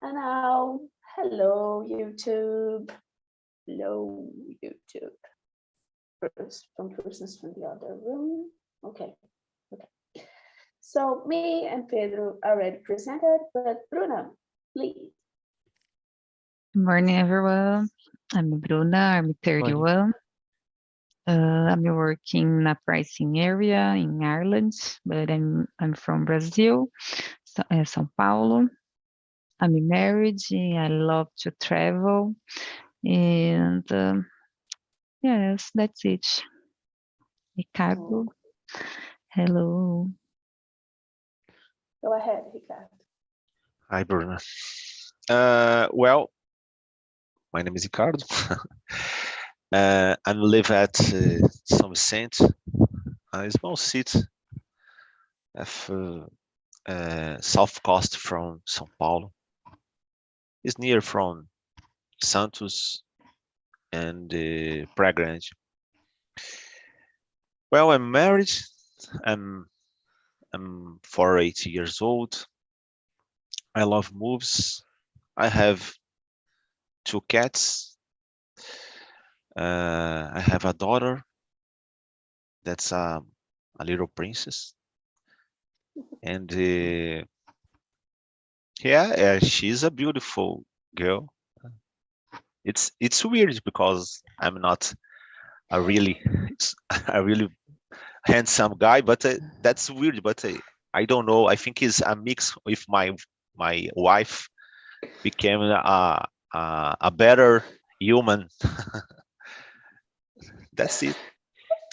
And now, hello YouTube. Hello YouTube. First, from persons from the other room. Okay. So me and Pedro already presented, but Bruna, please. Good morning, everyone. I'm Bruna. I'm Morning. 31. I'm working in a pricing area in Ireland, but I'm from Brazil, São Paulo. I'm married. I love to travel, and yes, that's it. Ricardo, hello. Go ahead, Ricardo. Hi, Bruno. Well, my name is Ricardo. I live at São Vicente, a small city of south coast from São Paulo. It's near from Santos and Praia Grande. Well, I'm married. I'm 48 years old. I love movies. I have 2 cats. I have a daughter that's a little princess, and she's a beautiful girl. It's weird because I'm not a really a really handsome guy, but that's weird. But I don't know. I think it's a mix with my wife became a better human. That's it.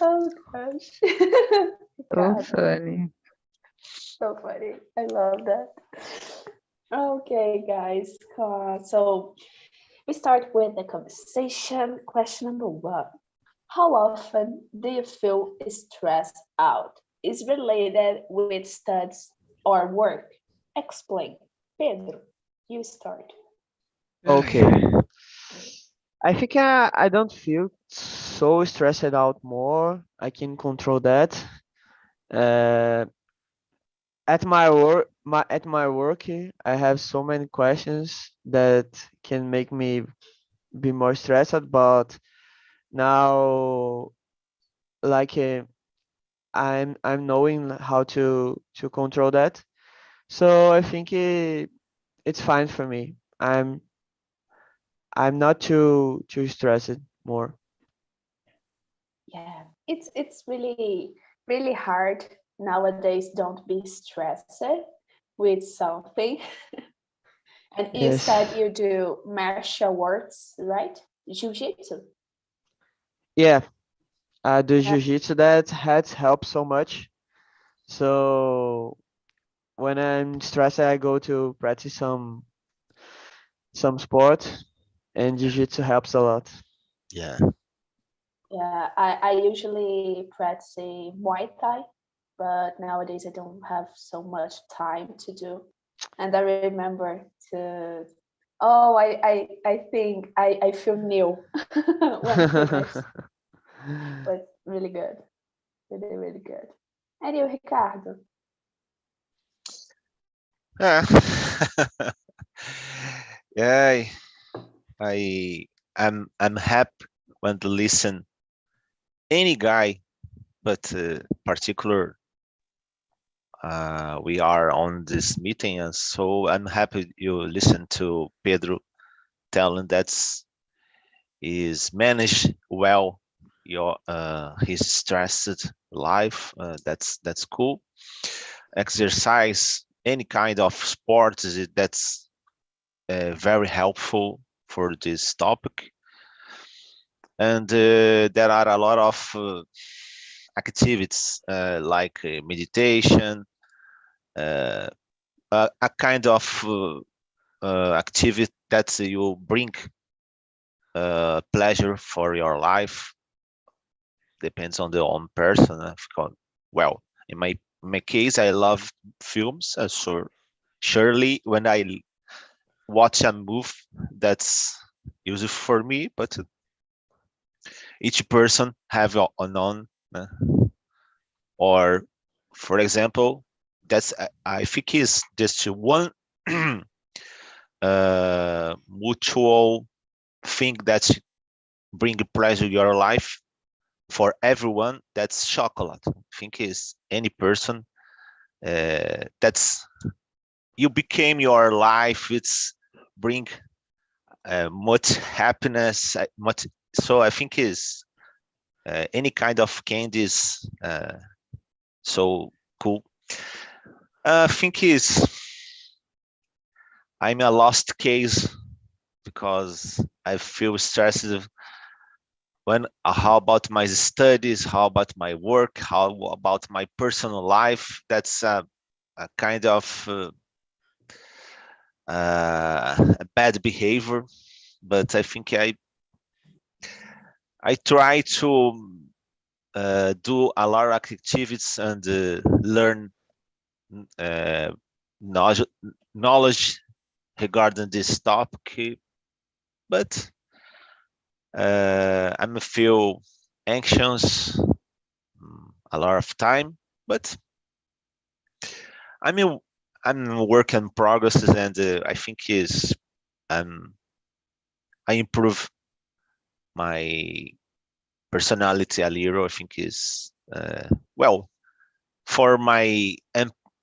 Oh gosh. So Ricardo, funny. so funny. I love that. Okay, guys. So we start with the conversation. Question number 1. How often do you feel stressed out? Is related with studies or work? Explain. Pedro, you start. Okay. Okay. I think I don't feel so stressed out more. I can control that. Uh, at my work, I have so many questions that can make me be more stressed. But now, like I'm knowing how to control that. So I think it's fine for me. I'm not too stressed more. Yeah, it's really hard nowadays. Don't be stressed with something. And you Yes. said you do martial arts, right? Jiu-jitsu. Yeah. The Yeah. jiu-jitsu that has helped so much. So when I'm stressed, I go to practice some sport, and jiu-jitsu helps a lot. Yeah. Yeah, I usually practice Muay Thai, but nowadays I don't have so much time to do. And I remember to, oh, I think I feel new when finished, but really good, really good. And you, Ricardo? Yeah. Yeah. I'm happy when to listen any guy, but particular we are on this meeting, and so I'm happy you listen to Pedro telling that's is manage well your his stressed life. That's cool. Exercise any kind of sport that's very helpful for this topic. And there are a lot of activities like meditation, uh, a kind of activity that you bring pleasure for your life. Depends on the own person. Well, in my case, I love films. So surely when I watch a movie, that's useful for me. But each person have an own. Or, for example, that's I think is just one mutual thing that bring pleasure to your life for everyone, that's chocolate. I think is any person that's you became your life. It's bring much happiness, much. So I think is any kind of candy is so cool. I think is I'm a lost case because I feel stressed when how about my studies, how about my work, how about my personal life. That's a kind of a bad behavior, but I think I try to do a lot of activities and learn knowledge regarding this topic, but I'm feel anxious a lot of time, but I'm I'm work in progress, and I think is I improve my personality a little. I think is well for my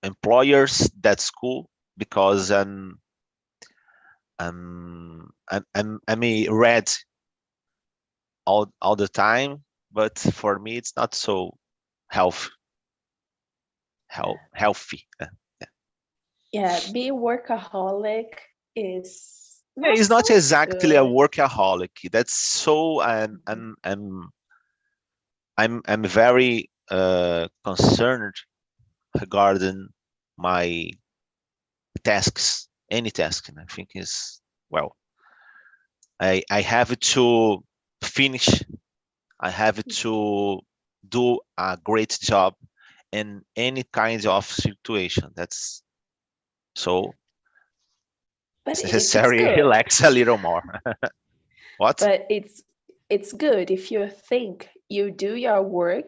employers. That's cool because I'm a red all the time, but for me it's not so health healthy. Yeah, being workaholic is Yeah, not it's not so exactly a good. workaholic. That's so I'm very concerned regarding my tasks, any task. And I think is well, I have to finish. I have to do a great job in any kind of situation. That's so But it's it's necessary. good. Relax a little more. What? But it's good if you think you do your work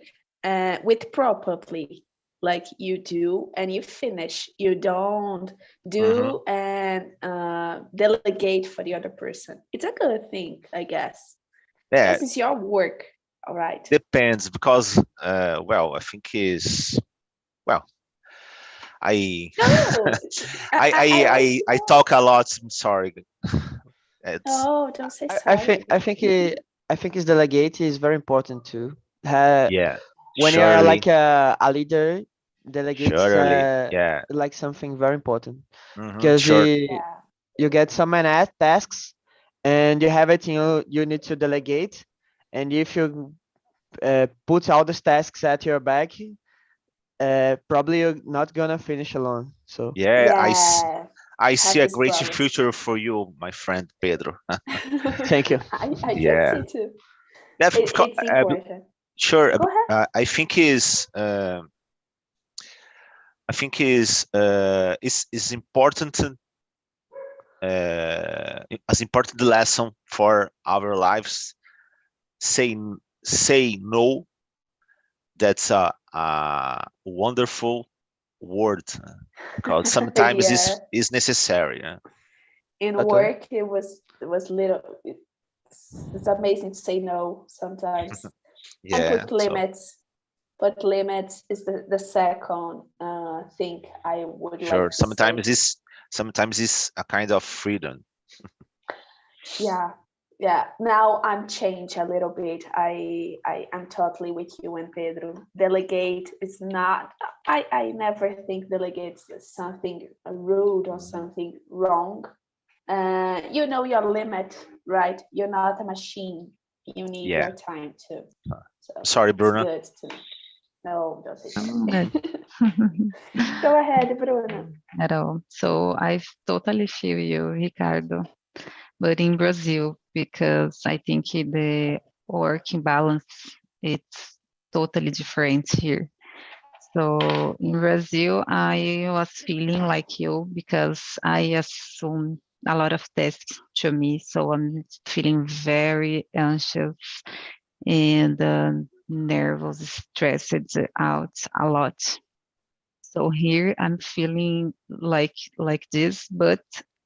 with properly, like you do and you finish. You don't Hmm. do and delegate for the other person. It's a good thing, I guess, Yeah, because it's your work. All right. depends because well, I think is well, I No, I talk a lot. I'm sorry. It's no, don't say I think sorry. I think his delegate is very important too. Ha, yeah, when you're surely, like a leader, delegates surely, yeah. like something very important Hmm. because Sure. Yeah. you get so many tasks and you have it you need to delegate, and if you put all these tasks at your back, probably you're not gonna finish alone. So Yeah, Yeah. I see Have a this great problem. future for you, my friend Pedro. thank you. I can Yeah, see too. that It's important. sure. Go ahead. I think is important as important lesson for our lives. Say say no. That's a wonderful word because sometimes Yeah. is necessary. Yeah. In Totally. work, it was little. It's amazing to say no sometimes and Yeah. put So limits. But limits is the second thing I would sure. like to say. Sometimes it's a kind of freedom. Yeah, yeah. Now I'm changed a little bit. I am totally with you and Pedro. Delegate is not. I never think delegate is something rude or Mhm. something wrong. You know your limit, right? You're not a machine. You need Yeah. your time too. So Sorry, it's Bruna. good to know. No, don't say Oh, good. sorry. Go ahead, Bruno. At all. So I totally feel you, Ricardo. But in Brazil, because I think the working balance it's totally different here. So in Brazil, I was feeling like you because I assume a lot of tasks to me. So I'm feeling very anxious and nervous, stressed out a lot. So here I'm feeling like this, but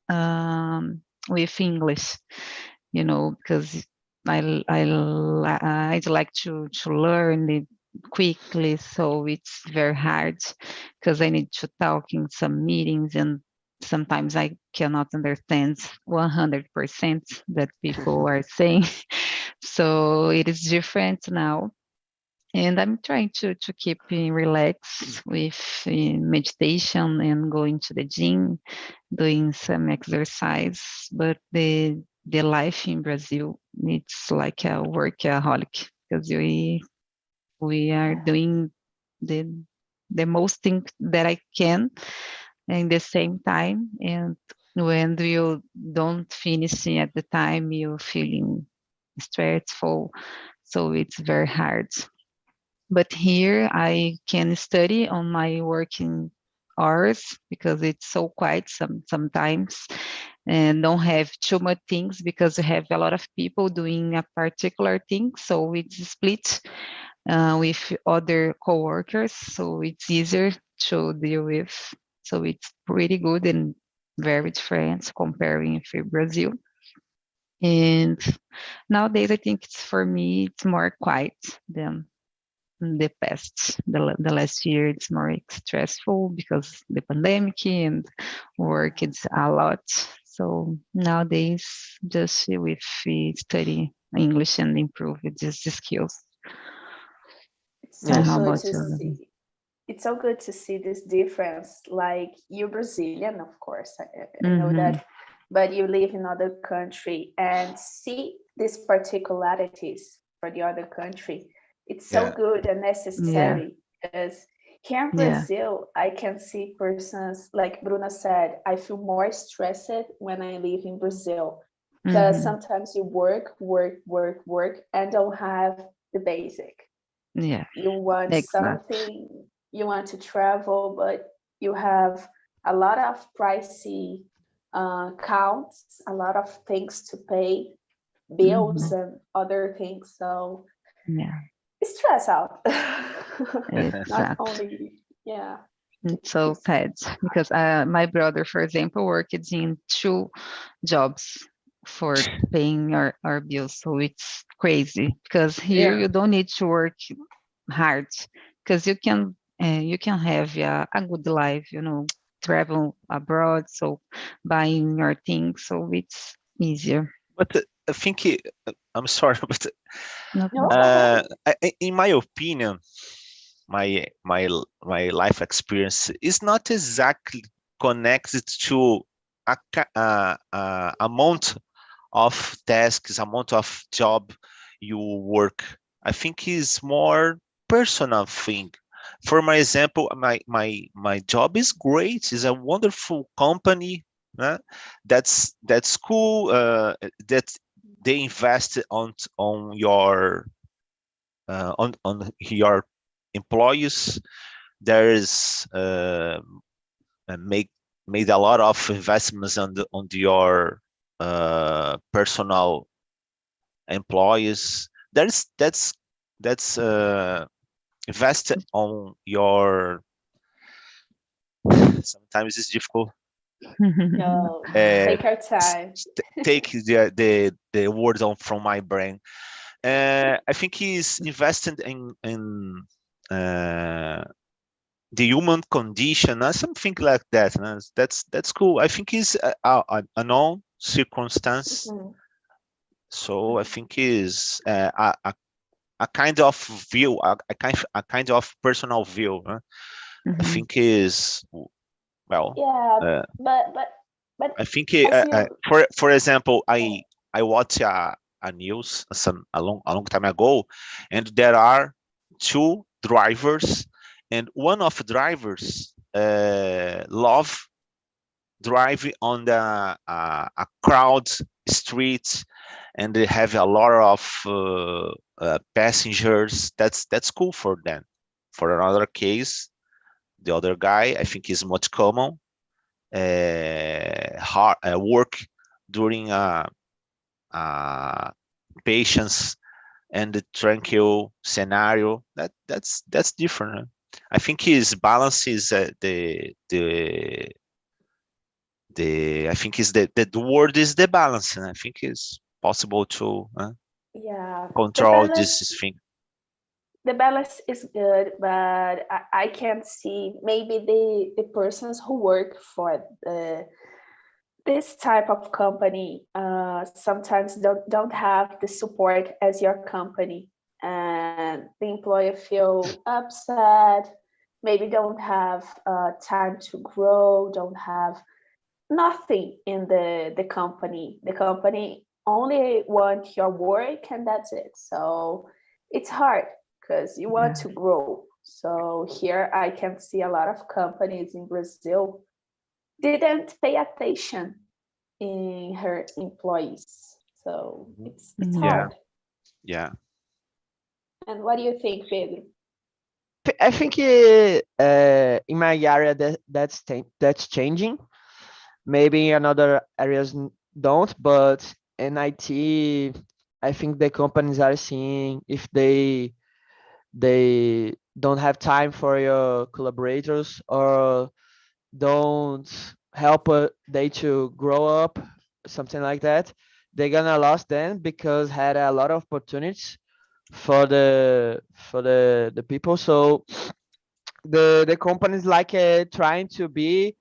with English, because I'd like to learn it quickly, so it's very hard because I need to talk in some meetings, and sometimes I cannot understand 100% that people are saying. So it is different now. And I'm trying to keep relaxed with meditation and going to the gym, doing some exercise. But the life in Brazil, it's like a workaholic, because we are doing the most thing that I can in the same time. And when you don't finish at the time, you're feeling stressful. So it's very hard. But here I can study on my working hours because it's so quiet sometimes, and don't have too much things because we have a lot of people doing a particular thing. So it's split with other coworkers, so it's easier to deal with. So it's pretty good and very different comparing with Brazil. And nowadays, I think for me, it's more quiet than the past. The last year, it's more stressful because the pandemic and work, it's a lot. So nowadays, just with study English and improve these skills. It's so How good about to you? see. It's so good to see this difference. Like, you're Brazilian, of course, I know that, but you live in other country and see these particularities for the other country. It's so Yeah. good and Yeah, necessary, because here in yeah, Brazil, I can see persons, like Bruna said, I feel more stressed when I live in Brazil, because sometimes you work, and don't have the basic. yeah, You want exactly. something, you want to travel, but you have a lot of pricey counts, a lot of things to pay, bills and other things. So Yeah, it's stress out. Not exactly. only, yeah. It's so It's, bad because my brother, for example, worked in 2 jobs for paying our bills. So it's crazy because here Yeah. you don't need to work hard because you can have a good life, travel abroad, so buying your things, so it's easier. But I think I'm sorry, but No no, problem. in my opinion, my life experience is not exactly connected to amount of tasks, amount of job you work. I think is more personal thing. For my example, my job is great. It's a wonderful company. That's cool. That they invest on your employees. There is make made a lot of investments on your personal employees. That's invested on your. Sometimes it's difficult. no, Uh, take our time. Take the words on from my brain. I think he's invested in the human condition, something like that. That's cool. I think it's a known circumstance. Mhm. So I think is a kind of view, a kind of personal view. I think is well. Yeah, Uh, but I think I feel. for example, Oh, I watched a news a long time ago, and there are 2 drivers, and one of the drivers love driving on a crowd street, and they have a lot of passengers. That's cool for them. For another case, the other guy, I think, is much common. Hard work during patience and the tranquil scenario. That's different. I think his balance is I think is the word is the balance, and I think it's possible to Yeah, control this thing. the balance is good, but I can't see maybe the persons who work for this type of company sometimes don't have the support as your company, and the employer feel upset, maybe don't have time to grow, don't have nothing in the company. The company only want your work and that's it. So it's hard because you want to grow. So here I can see a lot of companies in Brazil didn't pay attention in her employees. So it's hard. Yeah. And what do you think, Pedro? I think in my area that's changing. Maybe in other areas don't, but in IT, I think the companies are seeing if they don't have time for your collaborators or don't help they to grow up, something like that, they're gonna lose them because had a lot of opportunities for the people. So the companies like trying to be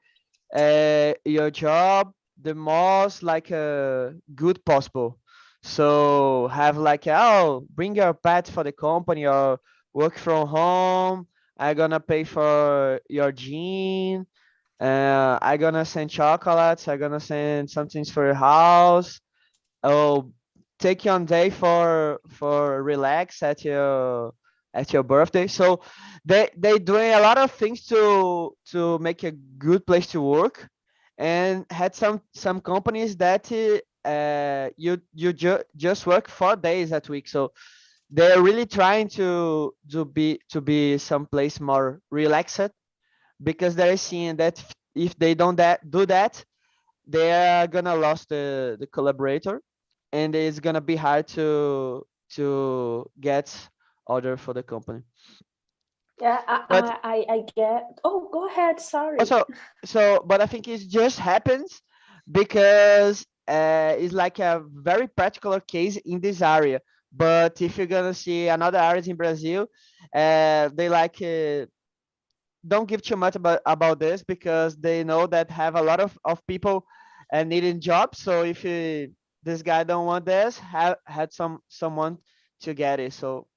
your job the most like good possible. So have like, oh, bring your pet for the company or work from home. I'm gonna pay for your gene. I'm gonna send chocolates. I'm gonna send some things for your house. Oh, take you on day for relax at your birthday. So they doing a lot of things to make a good place to work, and had some companies that just work 4 days at week. So they're really trying to be someplace more relaxed, because they're seeing that if they don't do that, they are gonna lose the collaborator, and it's gonna be hard to get order for the company. Yeah, But I get. Oh, go ahead. Sorry. but I think it just happens because it's like a very particular case in this area. But if you're gonna see another areas in Brazil, they like don't give too much about this, because they know that have a lot of people needing jobs. So if this guy don't want this, had someone to get it. So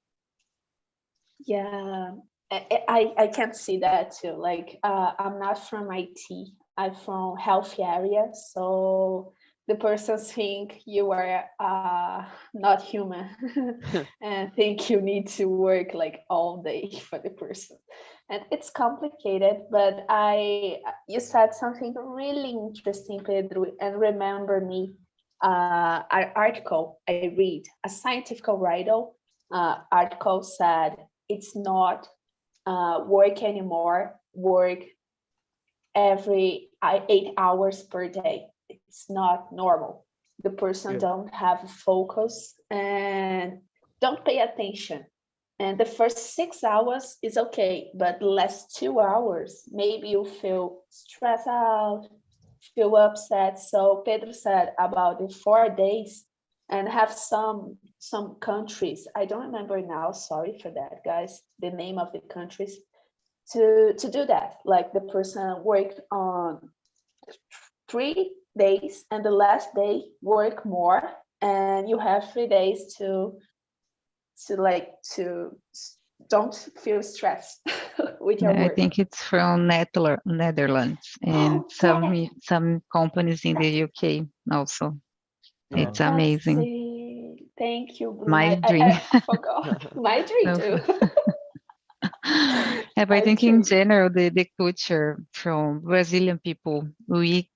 Yeah, I can see that too. Like, I'm not from IT. I'm from health area, so the persons think you are not human and think you need to work like all day for the person. And it's complicated, but you said something really interesting, Pedro, and remember me an article I read, a scientific article said it's not work anymore, work every 8 hours per day. It's not normal. The person don't have focus and don't pay attention. And the first 6 hours is okay, but the last 2 hours, maybe you feel stressed out, feel upset. So Pedro said about the 4 days, and have some countries, I don't remember now, sorry for that, guys, the name of the countries, to do that. Like the person work on 3 days and the last day work more, and you have 3 days to don't feel stressed with your I work. think it's from Netherlands, and some companies in the UK also. It's amazing. Thank you, Bruno. My dream. I forgot. My dream too. But I think in general, the culture from Brazilian people, we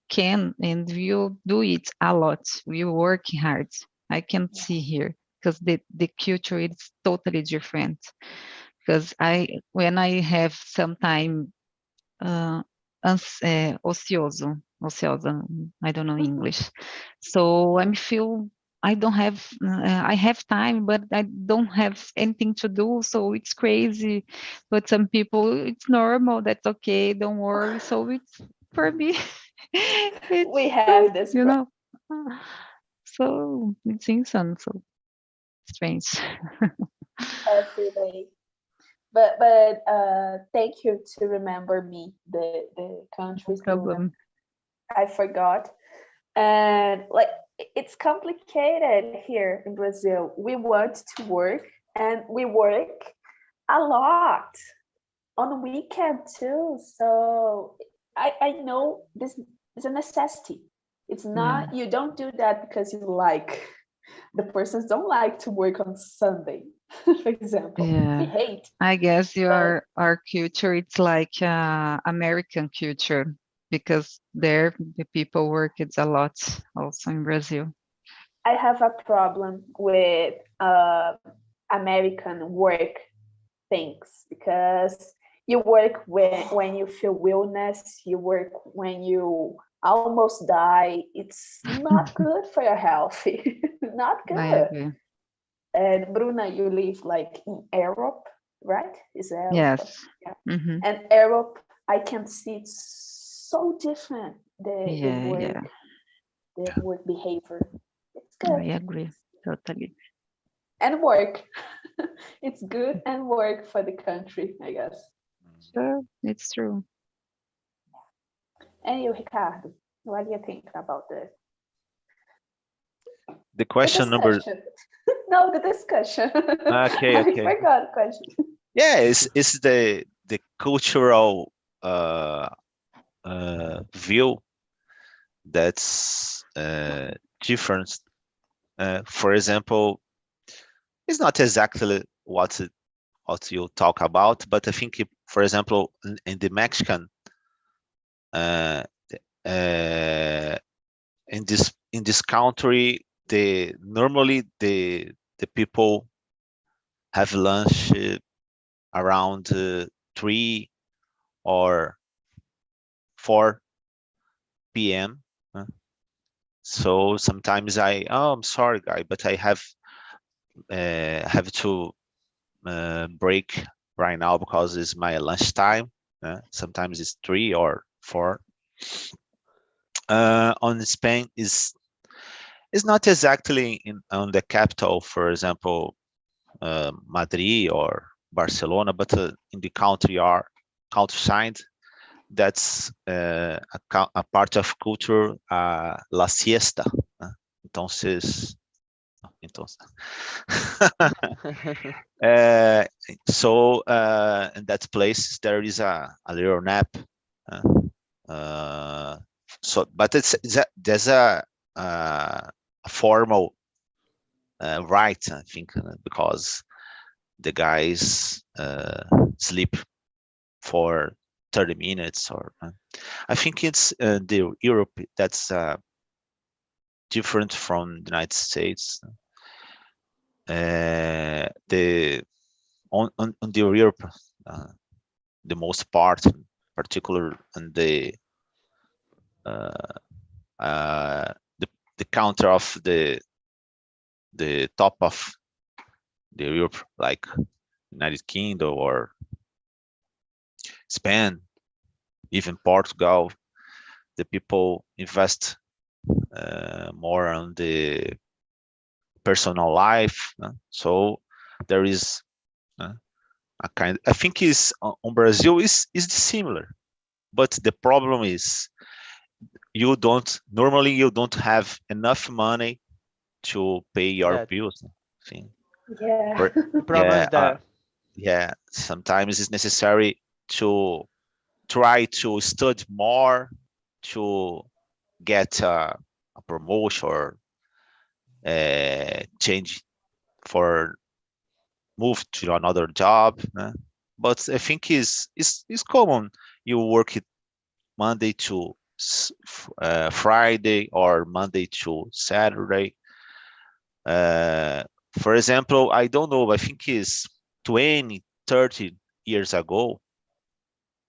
can and we'll do it a lot. We work hard. I can see here because the culture is totally different. Because when I have some time ocioso, I don't know English. So I feel I don't have, I have time, but I don't have anything to do. So it's crazy. But some people, it's normal. That's okay. Don't worry. So it's for me, We have this, you know, so it seems so strange. every day. But thank you to remember me the countries, Bruna. Problem. I forgot. And like it's complicated here in Brazil. We want to work and we work a lot on the weekend too. So I know this is a necessity. It's not, you don't do that because you like. The persons don't like to work on Sunday, for example. We Yeah, hate. I guess But our culture, it's like American culture, because there the people work it's a lot also in Brazil. I have a problem with American work things because you work when you feel illness, you work when you almost die. It's not good for your health. Not I good. agree. And Bruna, you live like in Europe, right? Is Europe? Yes. Yeah. Hmm. And Europe, I can see it's so different Yeah. the work behavior. It's I good. agree totally. And work. It's good and work for the country, I guess. Sure, it's true. And you, Ricardo, what do you think about The question number. discussion? No, the discussion. Okay, I okay. forgot the question. Yeah, it's the cultural view that's different. For example, it's not exactly what you talk about, but I think, for example, in the Mexican, uh, uh, in this country, normally the people have lunch around 3 or 4 p.m. So sometimes I'm sorry, guy, but I have to break right now because it's my lunchtime. Sometimes it's 3 or 4. On Spain is not exactly on the capital, for example, Madrid or Barcelona, but in the countryside. That's a part of culture, la siesta. Entonces, so in that place there is a little nap. So, but there's a formal right, I think, because the guys sleep for 30 minutes, or I think it's the Europe that's different from the United States. The on the Europe, the most part, in particular, in the counter of the top of the Europe, like United Kingdom or Spain, even Portugal, the people invest more on the personal life. So there is a kind. I think is on Brazil is similar, but the problem is you don't have enough money to pay your Yeah, bills. I think. Yeah. the problem is that Yeah. Sometimes it's necessary to try to study more to get a promotion or change for move to another job. But I think is common. You work it Monday to Friday or Monday to Saturday. For example, I don't know, I think it's 20, 30 years ago.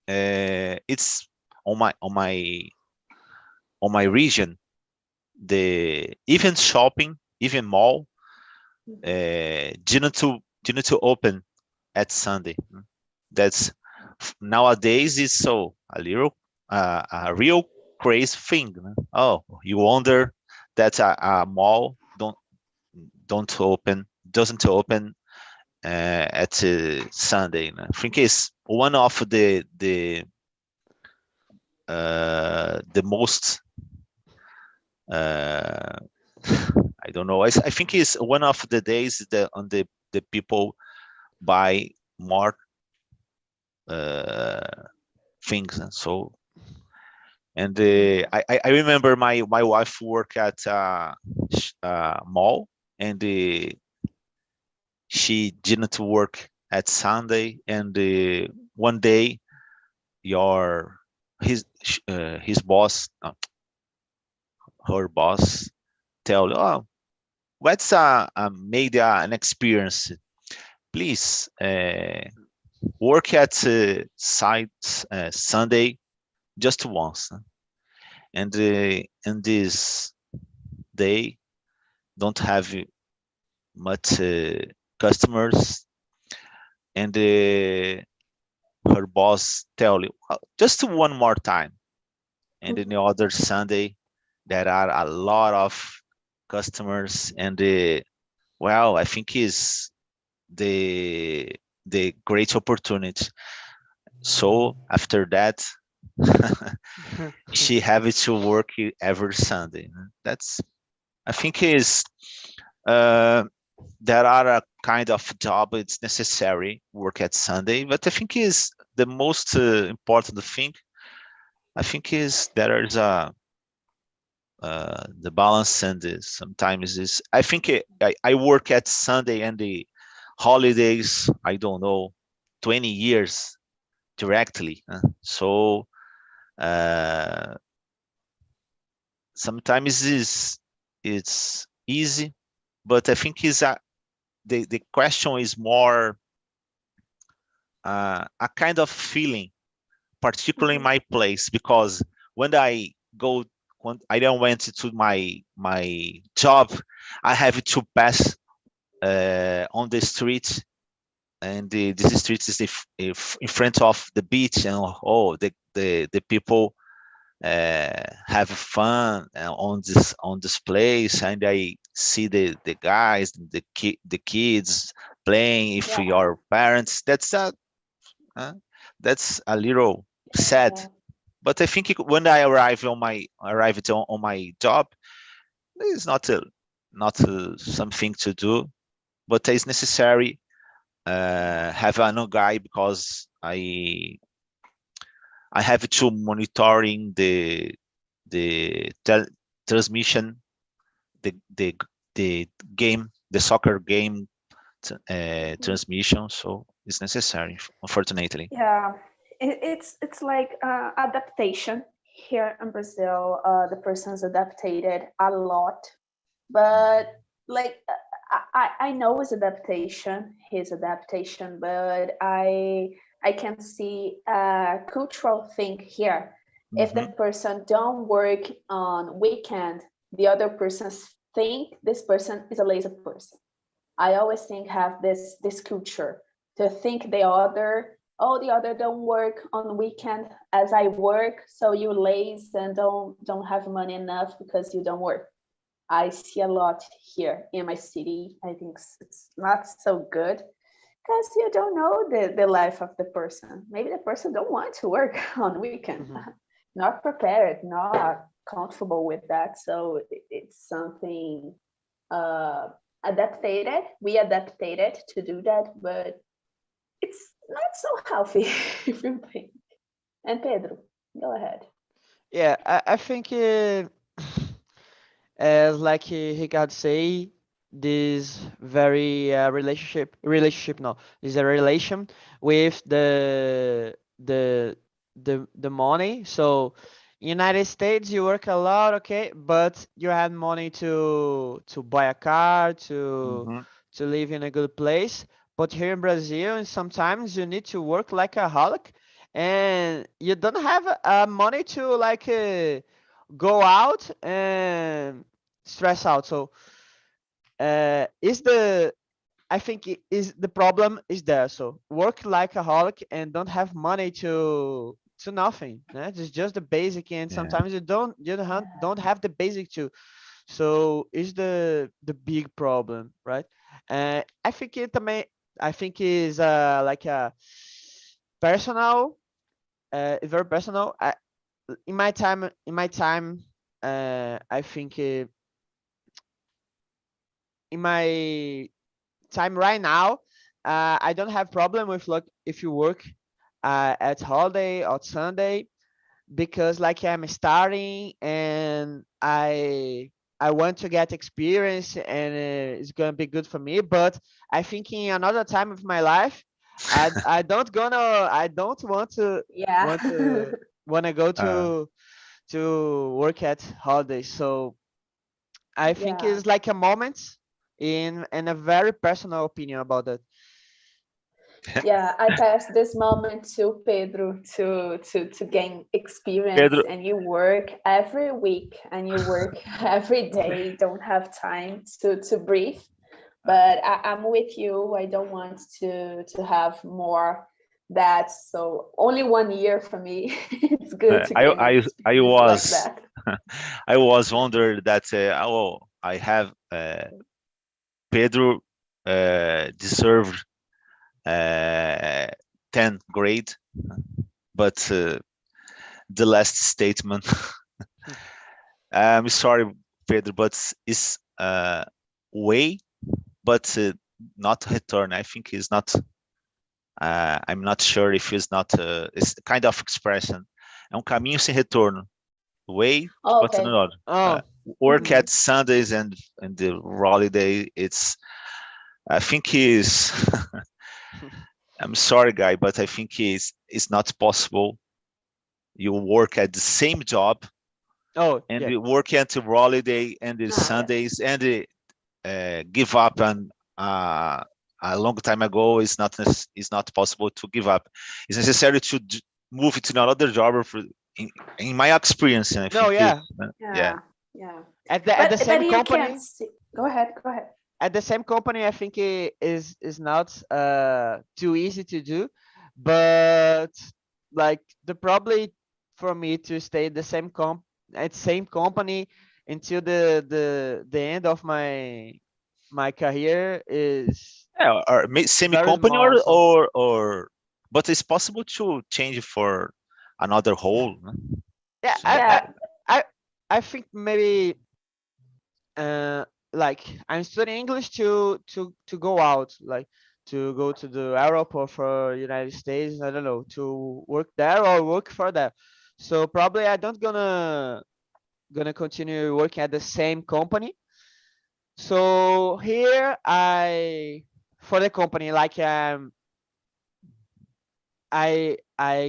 It's on my region, the even shopping, even mall, didn't to open at Sunday. That's nowadays is so a real crazy thing. Oh, you wonder that a mall doesn't open at Sunday. I think it's one of the most I don't know. I think it's one of the days that on the people buy more things. And so, and I remember my wife work at mall, and she didn't work at Sunday, and one day his boss, her boss, tell, oh, let's made an experience. Please work at site Sunday just once, and in this day don't have much customers, and her boss tell you, "Oh, just one more time," and in the other Sunday there are a lot of customers, and well, I think is the great opportunity. So after that, she have to work every Sunday. That's, I think is there are a kind of job it's necessary work at Sunday, but I think is the most important thing. I think is there is a the balance, and sometimes is I think I work at Sunday and the holidays. I don't know, 20 years directly. So sometimes it's easy, but I think is the question is more a kind of feeling, particularly in my place, because when I go, when I don't went to my job, I have to pass on the street, and this street is if in front of the beach, and oh, the people have fun on this place, and I see the guys, the kids playing. If Yeah. your parents, that's a little sad. Yeah. But I think when I arrived on my job, it's not something to do, but it's necessary have a new guy, because I have to monitoring the transmission, the the game, the soccer game transmission. So it's necessary, unfortunately. Yeah, it's like adaptation here in Brazil. The person's adapted a lot, but like I know his adaptation, but I can see a cultural thing here. If the person don't work on weekend, the other person think this person is a lazy person. I always think have this culture to think the other, oh, the other don't work on weekend as I work, so you lazy and don't have money enough because you don't work. I see a lot here in my city. I think it's not so good because you don't know the life of the person. Maybe the person don't want to work on weekend, not prepared, not comfortable with that. So it's something adapted. We adapted to do that, but it's not so healthy if you think. And Pedro, go ahead. Yeah, I think as like Ricardo say, this very relationship no, is a relation with the money. So United States you work a lot, okay, but you have money to buy a car, to live in a good place. But here in Brazil, and sometimes you need to work like a holic, and you don't have money to like go out and stress out. So is the I think is the problem is there. So work like a holic and don't have money to nothing. It's just the basic, and Yeah. sometimes you don't have the basic too. So is the big problem, right? I think is like a personal, very personal. In my time, I think in my time right now, I don't have problem with like if you work at holiday or Sunday, because like I'm starting and I want to get experience, and it's gonna be good for me. But I think in another time of my life, I don't want to Yeah. go Uh, to work at holidays. So I think Yeah. it's like a moment in a very personal opinion about that. Yeah, I passed this moment to Pedro to gain experience, Pedro, and you work every week and you work every day, don't have time to breathe. But I'm with you. I don't want to have more that. So only 1 year for me. It's good to gain I experience like was that. I was wondering that I have Pedro deserved 10th grade, but the last statement. I'm sorry, Pedro, but it's way, but not return. I think it's not. I'm not sure if it's not. It's kind of expression. É um caminho sem retorno. Way, Oh, but okay. not. Oh, Work at Sundays and the holiday. It's. I think is. I'm sorry, guy, but I think it's not possible. You work at the same job oh and yeah. you work until holiday and the Ah, yeah. Sundays and give up and a long time ago it's not possible to give up. It's necessary to move to another job in my experience. And I No, think yeah. yeah. Yeah. At the same But you can't company, see. Go ahead. Go ahead. at the same company, I think it is not too easy to do, but like the probably for me to stay the same same company until the end of my career is Yeah, or semi very company small. So or but it's possible to change for another role. No? yeah, So, Yeah. I I think maybe uh like I'm studying English to go out, like to go to the Europe or for United States, I don't know, to work there or work for that. So probably I don't gonna continue working at the same company. So here for the company, like I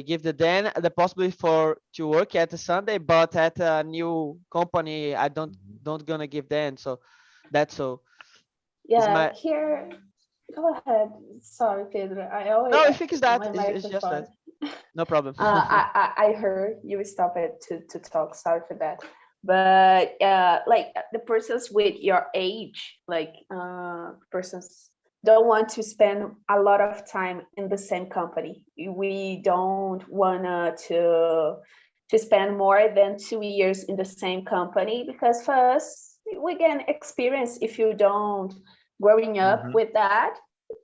give the Dan the possibility for to work at a Sunday, but at a new company I don't gonna give Dan. So that's so is Yeah. my Here. Go ahead. Sorry, Pedro. I no. always I think it's that my it's just that. microphone. No problem. I heard you stop it to talk. Sorry for that. But like the persons with your age, like persons don't want to spend a lot of time in the same company. We don't wanna to spend more than 2 years in the same company, because first we can experience, if you don't growing up mhm. with that,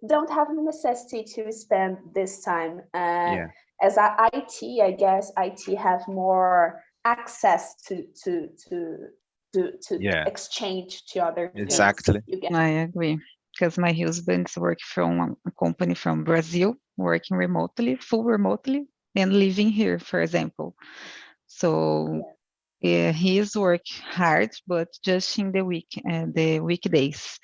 don't have the necessity to spend this time. Yeah, As IT, I guess IT have more access to yeah, exchange to other things. exactly. You get. I agree. Because my husband's work from a company from Brazil, working remotely, full remotely, and living here, for example. So yeah, he's work hard, but just in the weekdays.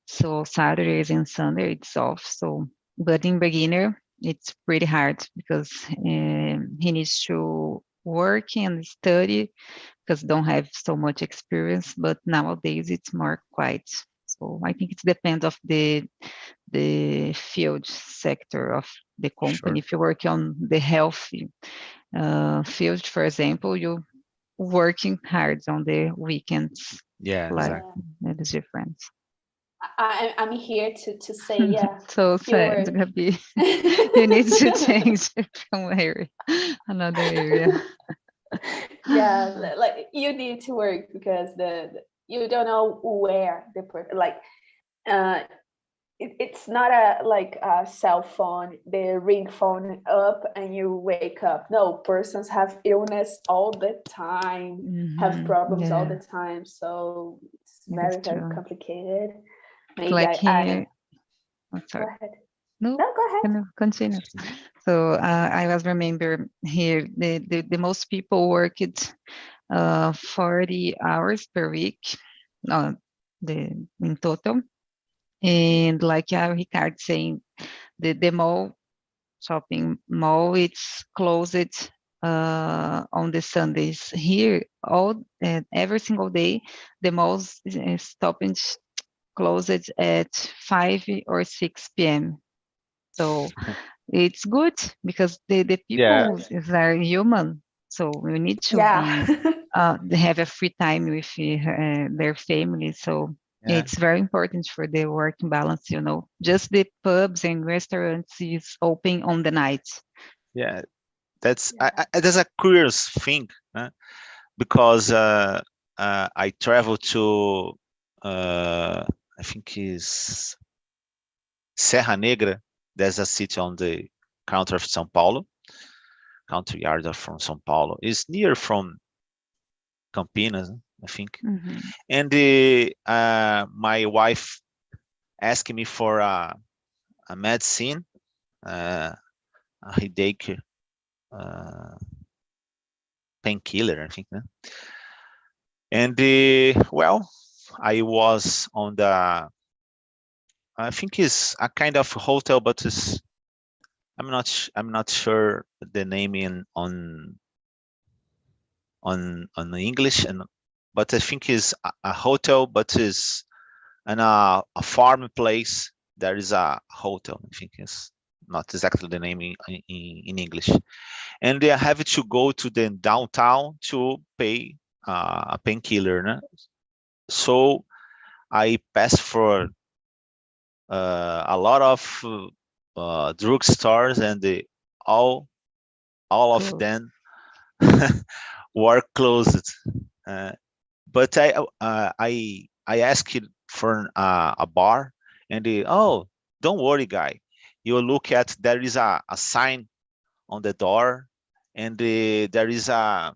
So Saturdays and Sunday it's off. So, but in beginner, it's pretty hard because he needs to work and study because don't have so much experience. But nowadays it's more quiet. So I think it depends of the field sector of the Sure. company. If you work on the health field, for example, you working hard on the weekends. Yeah, Like exactly. Yeah. that is different. I'm here to say, yeah. So sad, work. Gabi. You need to change from area, another area. Yeah, like you need to work because you don't know where the person, like uh it's not a cell phone, the ring phone up and you wake up. No, persons have illness all the time, have problems all Yeah, the time, so it's it is very true. complicated. Maybe Like I here, I'm go sorry. ahead. No, No, go ahead. can you continue? So I was remember here the most people worked 40 hours per week, uh, in total, and like Ricardo saying, the mall shopping mall it's closed on the Sundays. Here, all every single day, the malls stopping closed at 5 or 6 p.m. So it's good because the Yeah, people are human. So we need to Yeah. be they have a free time with their family. So yeah, it's very important for the working balance. Just the pubs and restaurants is open on the night. yeah. That's a curious thing, because I travel to I think is Serra Negra. There's a city on the country of São Paulo, country area from São Paulo. It's near from Campinas, I think. Mhm. And my wife asked me for a medicine, a headache painkiller, I think. And well, I was on I think it's a kind of hotel, but I'm not sure the name on English, but I think it's a hotel, but is in a farm place. There is a hotel. I think it's not exactly the name in English. And I have to go to the downtown to pay a painkiller. So I passed for a lot of drugstores, and all of Cool. them were closed. Uh, but I asked for a bar, and oh, don't worry, guy. You look at there is a sign on the door, and there is a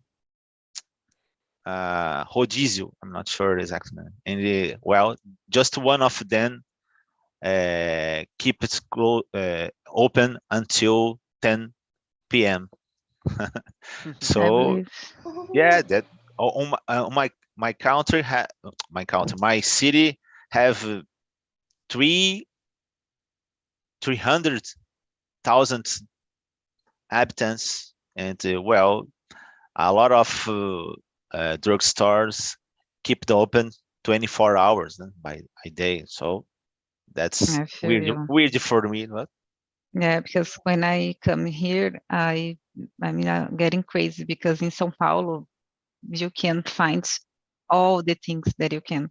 rodízio. I'm not sure exactly. And well, just one of them keep it open until 10 p.m. I So believe. yeah, that my country my city have three 300,000 inhabitants, and well, a lot of drugstores keep it open 24 hours by a day. So that's I feel you. weird for me, but Yeah, because when I come here, I'm getting crazy because in São Paulo you can find all the things that you can,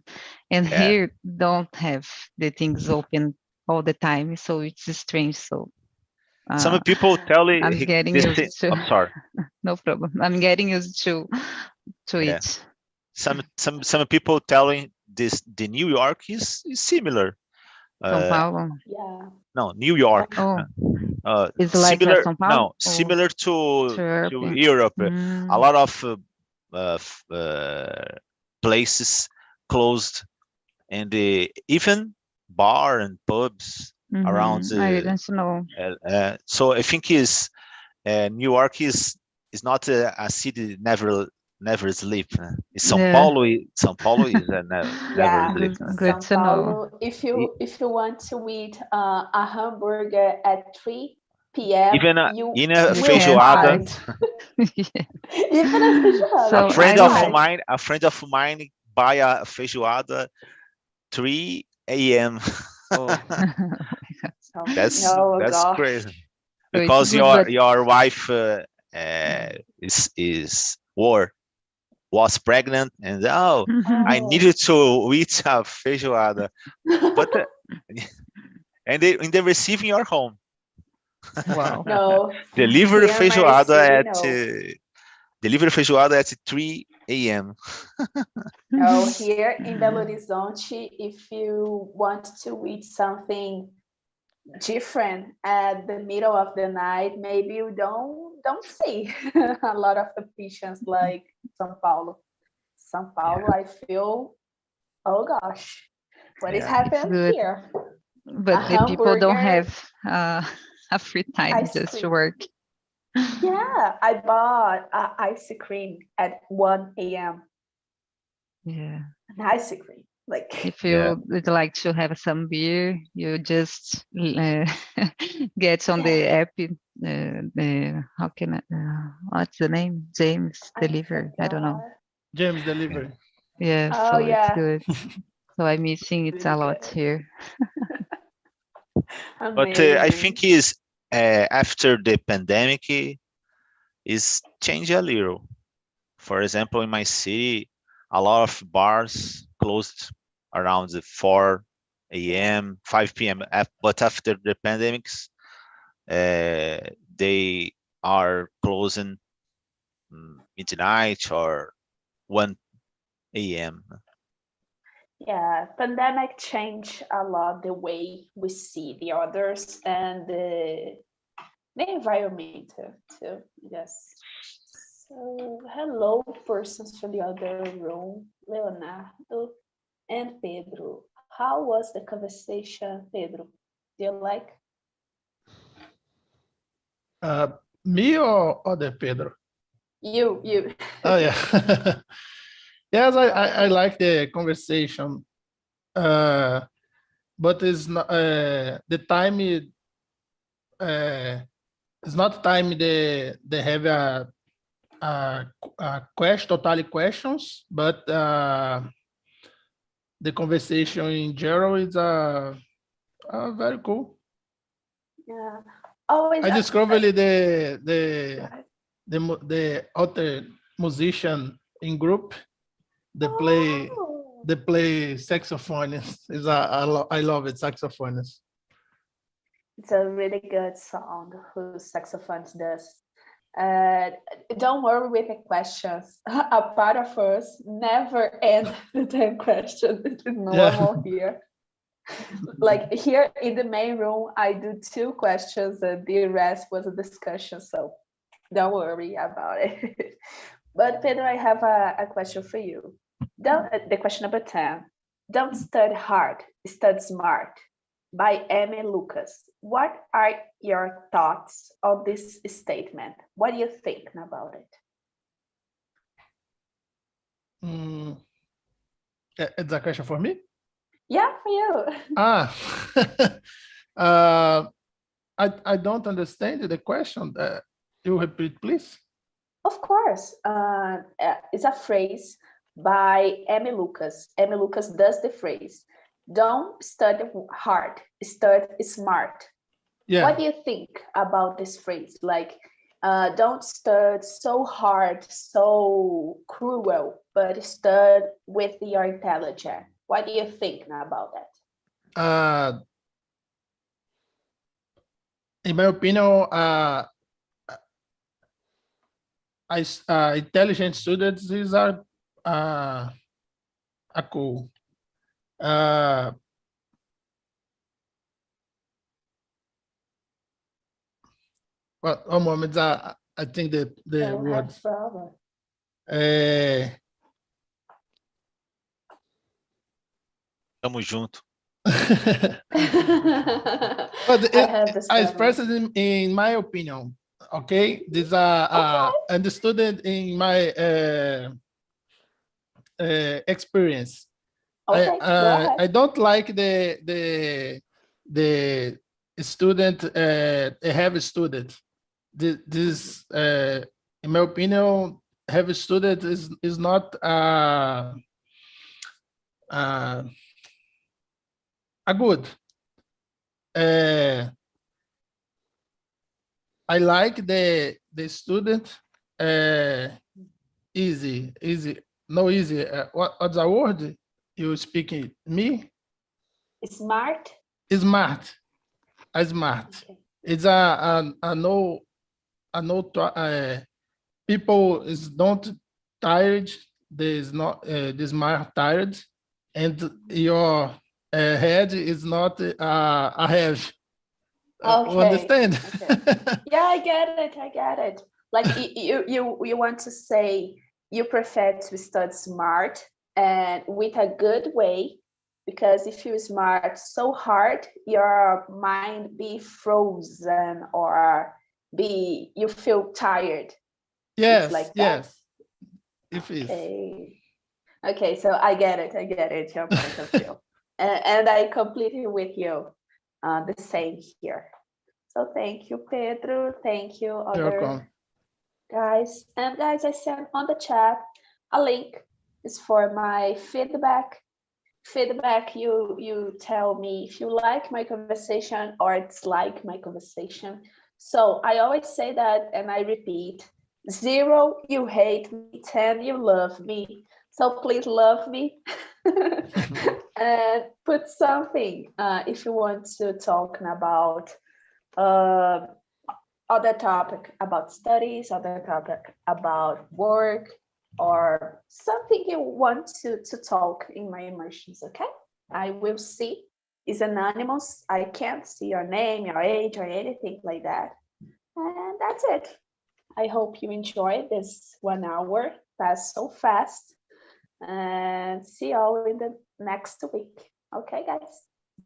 and yeah. here don't have the things open all the time, so it's strange. So Some uh, people tell I'm it getting this. used to. I'm sorry. No problem. I'm getting used to Yeah. it. Some people telling this the New York is similar. São Uh, Paulo. Yeah. no, New York. Oh, it's like Similar. São Paulo. No, Oh, similar to Europe. Europe. A Mm, lot of places closed, and even bar and pubs around. I didn't know. So I think New York is not a city never sleep. São Yeah, Paulo. São Paulo is never Yeah. sleep. good São to know. Paulo, if you want to eat a hamburger at 3 p.m., Even you in a You will can't feijoada, find. find. Yeah. Even a feijoada, a So you can friend I of have. find. mine, buy a feijoada 3 a.m. Oh, Oh, That's no, that's gosh. crazy, So it's because good, but your wife is was pregnant, and I Oh. needed to eat a feijoada, but and in the receiving your home. Wow. No. Deliver Here in my feijoada city, at no. deliver feijoada at 3 a.m. No, here in Belo Horizonte, if you want to eat something different at the middle of the night, maybe you don't see a lot of options like São Paulo. São Paulo, I feel, oh gosh, what is Yeah. It's happening good, here? but A the people don't hamburger, have a free time ice just to cream. work. Yeah, I bought ice cream at 1 a.m. Yeah. An ice cream. Like, If you would like to have some beer, you just get on the yeah, app. How can I? What's the name? James I Deliver. I don't know. forgot. James Delivery. Yeah, Oh so it's yeah, good. So I'm missing it a really lot good. here. But I Amazing. think is after the pandemic is changed a little. For example, in my city, a lot of bars closed around the 4 a.m., 5 p.m. But after the pandemics, they are closing midnight or 1 a.m. Yeah, pandemic changed a lot the way we see the others and the environment too. Yes. So hello, persons from the other room, Leonardo and Pedro. How was the conversation, Pedro? Do you like? Me or other Pedro? You. Oh yeah. Yes, I like the conversation. But it's not the time it's not time they have a question totally questions, but the conversation in general is very cool. Yeah. Always. I discovered the Go ahead. the other musician in group they Oh. play saxophonist. I love it, saxophonist. It's a really good song whose saxophones does. Uh, don't worry with the questions. A part of us never end the 10 questions. It's normal here. Like here in the main room, I do 2 questions and the rest was a discussion. So don't worry about it. But Pedro, I have a question for you. The question number 10. Don't study hard, study smart. By Amy Lucas. What are your thoughts on this statement? What do you think about it? It's a question for me? Yeah, for you. I don't understand the question. You repeat, please? Of course. It's a phrase by Amy Lucas. Amy Lucas does the phrase. Don't study hard, study smart. Yeah. What do you think about this phrase? Like, don't study so hard, so cruel, but study with your intelligence. What do you think about that? In my opinion, intelligent students are cool. Well, one moment. I think the Don't word. have problem. Tamo junto. But I have this I problem. express it in my opinion. Okay, these are and the student in my experience. Okay, go ahead. I don't like the student have a student. This in my opinion, have a student is not a good. I like the student easy, no easy. What's the word you speaking? Me? Smart. Smart. Smart. Okay. It's a no people is not tired. There's not this smart tired, and your head is not a heavy. Okay. Understand? Okay. Yeah, I get it. Like you want to say you prefer to study smart and with a good way, because if you smart so hard, your mind be frozen or you feel tired. Yes, It's like that. yes. If it's Okay, so I get it, your point of view. And I completely with you, the same here. So thank you, Pedro. Thank you, other welcome. guys. And guys, I sent on the chat a link. Is for my feedback. Feedback, you tell me if you like my conversation or it's like my conversation. So I always say that, and I repeat, 0, you hate me, 10, you love me. So please love me and put something if you want to talk about other topic about studies, other topic about work, or something you want to talk in my immersions, okay? I will see. It's anonymous. I can't see your name, your age, or anything like that. And that's it. I hope you enjoyed this 1 hour. Passed so fast. And see you all in the next week. Okay, guys?